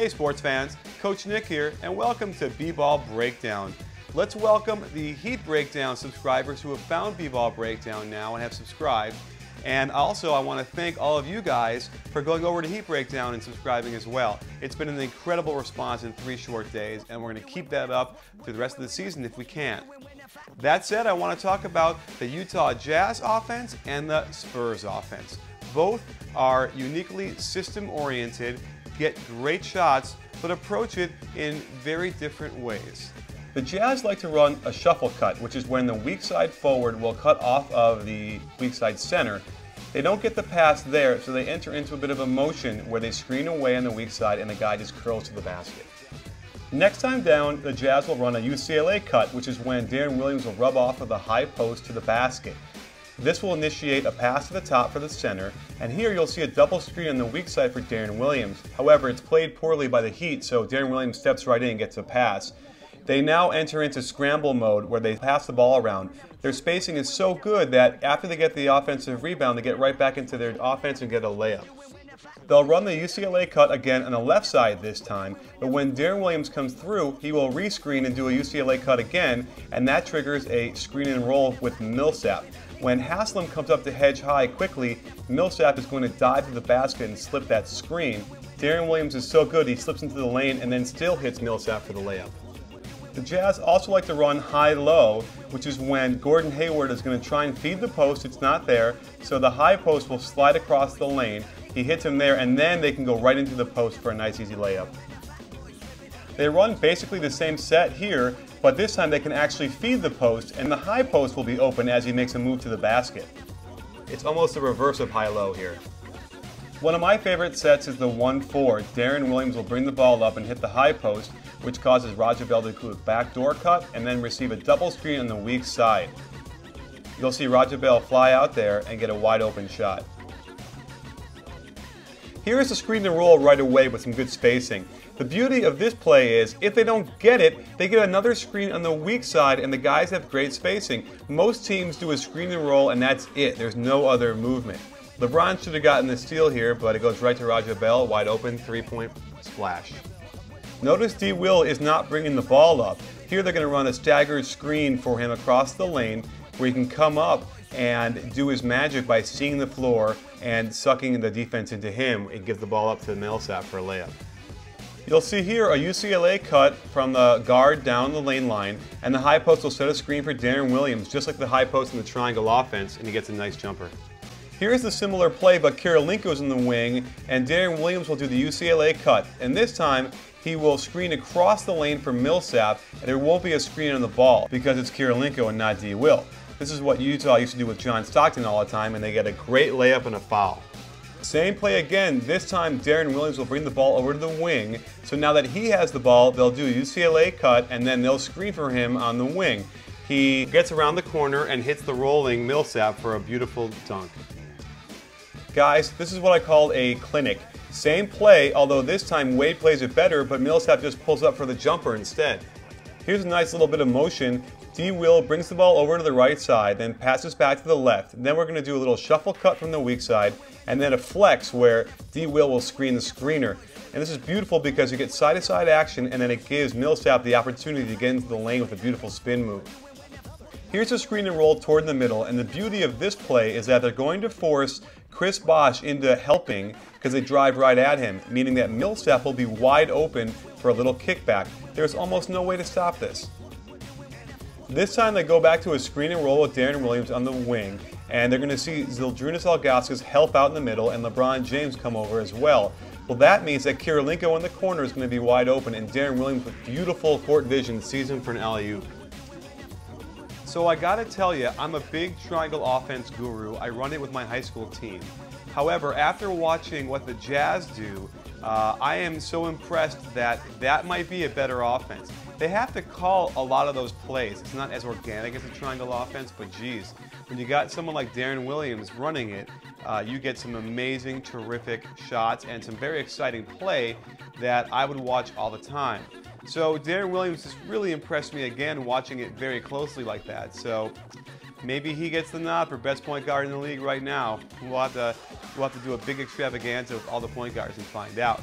Hey sports fans, Coach Nick here, and welcome to B-Ball Breakdown. Let's welcome the Heat Breakdown subscribers who have found B-Ball Breakdown now and have subscribed. And also, I want to thank all of you guys for going over to Heat Breakdown and subscribing as well. It's been an incredible response in 3 short days, and we're going to keep that up through the rest of the season if we can. That said, I want to talk about the Utah Jazz offense and the Spurs offense. Both are uniquely system-oriented, get great shots, but approach it in very different ways. The Jazz like to run a shuffle cut, which is when the weak side forward will cut off of the weak side center. They don't get the pass there, so they enter into a bit of a motion where they screen away on the weak side and the guy just curls to the basket. Next time down, the Jazz will run a UCLA cut, which is when Deron Williams will rub off of the high post to the basket. This will initiate a pass to the top for the center, and here you'll see a double screen on the weak side for Deron Williams. However, it's played poorly by the Heat, so Deron Williams steps right in and gets a pass. They now enter into scramble mode where they pass the ball around. Their spacing is so good that after they get the offensive rebound, they get right back into their offense and get a layup. They'll run the UCLA cut again on the left side this time, but when Deron Williams comes through, he will rescreen and do a UCLA cut again, and that triggers a screen and roll with Millsap. When Haslam comes up to hedge high quickly, Millsap is going to dive to the basket and slip that screen. Deron Williams is so good, he slips into the lane and then still hits Millsap for the layup. The Jazz also like to run high-low, which is when Gordon Hayward is going to try and feed the post. It's not there, so the high post will slide across the lane. He hits him there, and then they can go right into the post for a nice, easy layup. They run basically the same set here, but this time they can actually feed the post, and the high post will be open as he makes a move to the basket. It's almost the reverse of high-low here. One of my favorite sets is the 1-4. Deron Williams will bring the ball up and hit the high post, which causes Raja Bell to do a backdoor cut and then receive a double screen on the weak side. You'll see Raja Bell fly out there and get a wide open shot. Here is a screen and roll right away with some good spacing. The beauty of this play is, if they don't get it, they get another screen on the weak side and the guys have great spacing. Most teams do a screen and roll and that's it. There's no other movement. LeBron should have gotten the steal here, but it goes right to Raja Bell, wide open, three-point splash. Notice D. Will is not bringing the ball up. Here they're going to run a staggered screen for him across the lane where he can come up and do his magic by seeing the floor and sucking the defense into him and give the ball up to Millsap for a layup. You'll see here a UCLA cut from the guard down the lane line, and the high post will set a screen for Deron Williams, just like the high post in the triangle offense, and he gets a nice jumper. Here's the similar play, but Kirilenko's in the wing, and Deron Williams will do the UCLA cut. And this time, he will screen across the lane for Millsap, and there won't be a screen on the ball because it's Kirilenko and not D. Will. This is what Utah used to do with John Stockton all the time, and they get a great layup and a foul. Same play again. This time, Deron Williams will bring the ball over to the wing. So now that he has the ball, they'll do a UCLA cut, and then they'll screen for him on the wing. He gets around the corner and hits the rolling Millsap for a beautiful dunk. Guys, this is what I call a clinic. Same play, although this time Wade plays it better, but Millsap just pulls up for the jumper instead. Here's a nice little bit of motion. D. Will brings the ball over to the right side, then passes back to the left. Then we're going to do a little shuffle cut from the weak side, and then a flex where D. Will screen the screener. And this is beautiful because you get side-to-side action, and then it gives Millsap the opportunity to get into the lane with a beautiful spin move. Here's a screen and roll toward the middle, and the beauty of this play is that they're going to force Chris Bosh into helping because they drive right at him, meaning that Millsap will be wide open for a little kickback. There's almost no way to stop this. This time they go back to a screen and roll with Deron Williams on the wing, and they're going to see Zydrunas Ilgauskas help out in the middle and LeBron James come over as well. Well, that means that Kirilenko in the corner is going to be wide open, and Deron Williams with beautiful court vision sees him for an alley-oop. So I gotta tell you, I'm a big triangle offense guru. I run it with my high school team. However, after watching what the Jazz do, I am so impressed that that might be a better offense. They have to call a lot of those plays. It's not as organic as a triangle offense, but geez, when you got someone like Deron Williams running it, you get some amazing, terrific shots and some very exciting play that I would watch all the time. So Deron Williams has really impressed me again watching it very closely like that. So maybe he gets the nod for best point guard in the league right now. We'll have to do a big extravaganza with all the point guards and find out.